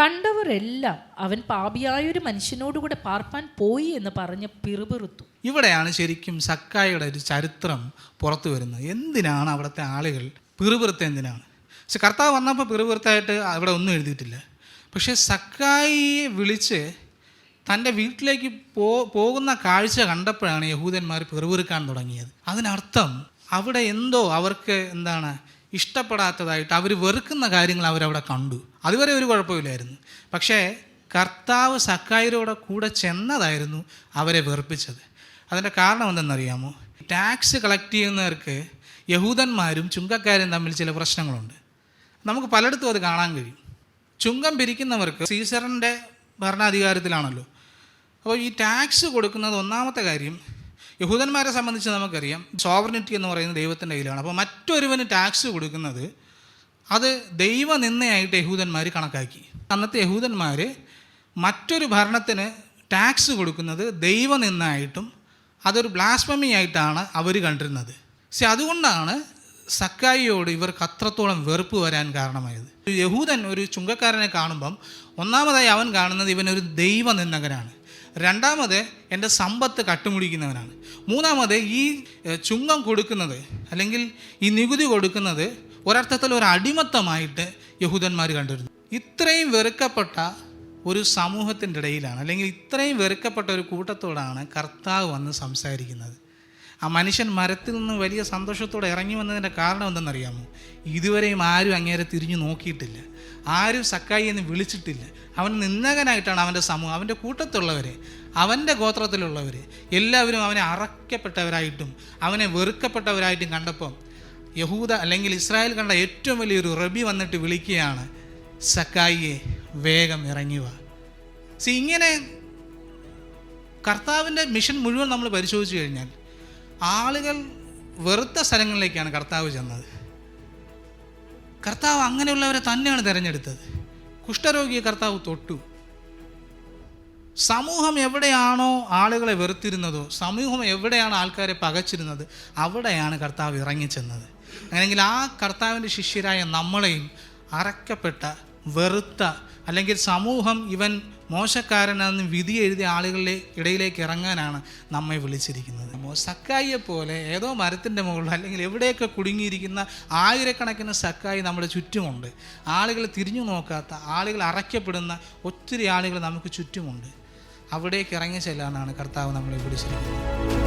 കണ്ടവരെല്ലാം അവൻ പാപിയായൊരു മനുഷ്യനോടുകൂടെ പാർപ്പാൻ പോയി എന്ന് പറഞ്ഞ് പിറുപിറുത്തു. ഇവിടെയാണ് ശരിക്കും സക്കായിയുടെ ഒരു ചരിത്രം പുറത്തു വരുന്നത്. എന്തിനാണ് അവിടുത്തെ ആളുകൾ പിറുപിറുത്ത? എന്തിനാണ്? പക്ഷെ കർത്താവ് വന്നപ്പോൾ പിറുപിറുത്തായിട്ട് അവിടെ ഒന്നും എഴുതിയിട്ടില്ല. പക്ഷേ സക്കായിയെ വിളിച്ച് തൻ്റെ വീട്ടിലേക്ക് പോകുന്ന കാഴ്ച കണ്ടപ്പോഴാണ് യഹൂദന്മാർ പിറുപിറുക്കാൻ തുടങ്ങിയത്. അതിനർത്ഥം അവിടെ എന്തോ അവർക്ക് ഇഷ്ടപ്പെടാത്തതായിട്ട്, അവർ വെറുക്കുന്ന കാര്യങ്ങൾ അവരവിടെ കണ്ടു. അതുവരെ ഒരു കുഴപ്പമില്ലായിരുന്നു. പക്ഷേ കർത്താവ് സക്കായിയുടെ കൂടെ ചെന്നതായിരുന്നു അവരെ വെറുപ്പിച്ചത്. അതിൻ്റെ കാരണം എന്തെന്നറിയാമോ? ടാക്സ് കളക്ട് ചെയ്യുന്നവർക്ക് യഹൂദന്മാരും ചുങ്കക്കാരും തമ്മിൽ ചില പ്രശ്നങ്ങളുണ്ട്. നമുക്ക് പലയിടത്തും അത് കാണാൻ കഴിയും. ചുങ്കം പിരിക്കുന്നവർക്ക് സീസറിൻ്റെ ഭരണാധികാരത്തിലാണല്ലോ. അപ്പോൾ ഈ ടാക്സ് കൊടുക്കുന്നത് ഒന്നാമത്തെ കാര്യം, യഹൂദന്മാരെ സംബന്ധിച്ച് നമുക്കറിയാം സോവറിനിറ്റി എന്ന് പറയുന്നത് ദൈവത്തിൻ്റെ കയ്യിലാണ്. അപ്പോൾ മറ്റൊരുവന് ടാക്സ് കൊടുക്കുന്നത് അത് ദൈവനിന്ദയായിട്ട് യഹൂദന്മാർ കണക്കാക്കി. അന്നത്തെ യഹൂദന്മാർ മറ്റൊരു ഭരണത്തിന് ടാക്സ് കൊടുക്കുന്നത് ദൈവനിന്ദയായിട്ടും അതൊരു ബ്ലാസ്ഫമി ആയിട്ടാണ് അവർ കണ്ടിരുന്നത്. പക്ഷെ അതുകൊണ്ടാണ് സക്കായിയോട് ഇവർക്ക് അത്രത്തോളം വെറുപ്പ് വരാൻ കാരണമായത്. യഹൂദൻ ഒരു ചുങ്കക്കാരനെ കാണുമ്പം ഒന്നാമതായി അവൻ കാണുന്നത് ഇവനൊരു ദൈവനിന്ദകനാണ്. രണ്ടാമത് എൻ്റെ സമ്പത്ത് കട്ടുമുടിക്കുന്നവനാണ്. മൂന്നാമത് ഈ ചുങ്കം കൊടുക്കുന്നത് അല്ലെങ്കിൽ ഈ നികുതി കൊടുക്കുന്നത് ഒരർത്ഥത്തിൽ ഒരു അടിമത്തമായിട്ട് യഹൂദന്മാർ കണ്ടിരുന്നു. ഇത്രയും വെറുക്കപ്പെട്ട ഒരു സമൂഹത്തിൻ്റെ ഇടയിലാണ്, അല്ലെങ്കിൽ ഇത്രയും വെറുക്കപ്പെട്ട ഒരു കൂട്ടത്തോടാണ് കർത്താവ് വന്ന് സംസാരിക്കുന്നത്. ആ മനുഷ്യൻ മരത്തിൽ നിന്ന് വലിയ സന്തോഷത്തോടെ ഇറങ്ങി വന്നതിൻ്റെ കാരണം എന്തെന്നറിയാമോ? ഇതുവരെയും ആരും അങ്ങേരെ തിരിഞ്ഞു നോക്കിയിട്ടില്ല, ആരും സക്കായി എന്ന് വിളിച്ചിട്ടില്ല. അവൻ നിന്ദകനായിട്ടാണ് അവൻ്റെ സമൂഹം, അവൻ്റെ കൂട്ടത്തുള്ളവർ, അവൻ്റെ ഗോത്രത്തിലുള്ളവർ എല്ലാവരും അവനെ അറക്കപ്പെട്ടവരായിട്ടും അവനെ വെറുക്കപ്പെട്ടവരായിട്ടും കണ്ടപ്പം യഹൂദ അല്ലെങ്കിൽ ഇസ്രായേൽ കണ്ട ഏറ്റവും വലിയൊരു റബി വന്നിട്ട് വിളിക്കുകയാണ്, സക്കായിയെ വേഗം ഇറങ്ങി വാ. ഇങ്ങനെ കർത്താവിൻ്റെ മിഷൻ മുഴുവൻ നമ്മൾ പരിശോധിച്ച് കഴിഞ്ഞാൽ ആളുകൾ വെറുത്ത സ്ഥലങ്ങളിലേക്കാണ് കർത്താവ് ചെന്നത്. കർത്താവ് അങ്ങനെയുള്ളവരെ തന്നെയാണ് തിരഞ്ഞെടുത്തത്. കുഷ്ഠരോഗിയെ കർത്താവ് തൊട്ടു. സമൂഹം എവിടെയാണോ ആളുകളെ വെറുത്തിരുന്നതോ, സമൂഹം എവിടെയാണ് ആൾക്കാരെ പകച്ചിരുന്നത്, അവിടെയാണ് കർത്താവ് ഇറങ്ങിച്ചെന്നത്. അങ്ങനെയെങ്കിൽ ആ കർത്താവിൻ്റെ ശിഷ്യരായ നമ്മളെയും അറക്കപ്പെട്ട, വെറുത്ത, അല്ലെങ്കിൽ സമൂഹം ഇവൻ മോശക്കാരനെന്ന് വിധി എഴുതിയ ആളുകളുടെ ഇടയിലേക്ക് ഇറങ്ങാനാണ് നമ്മെ വിളിച്ചിരിക്കുന്നത്. സക്കായിയെ പോലെ ഏതോ മരത്തിൻ്റെ മുകളിൽ അല്ലെങ്കിൽ എവിടെയൊക്കെ കുടുങ്ങിയിരിക്കുന്ന ആയിരക്കണക്കിന് സക്കായി നമ്മുടെ ചുറ്റുമുണ്ട്. ആളുകൾ തിരിഞ്ഞു നോക്കാത്ത, ആളുകൾ അറയ്ക്കപ്പെടുന്ന ഒത്തിരി ആളുകൾ നമുക്ക് ചുറ്റുമുണ്ട്. അവിടേക്ക് ഇറങ്ങി ചെല്ലാനാണ് കർത്താവ് നമ്മളെ വിളിച്ചിരിക്കുന്നത്.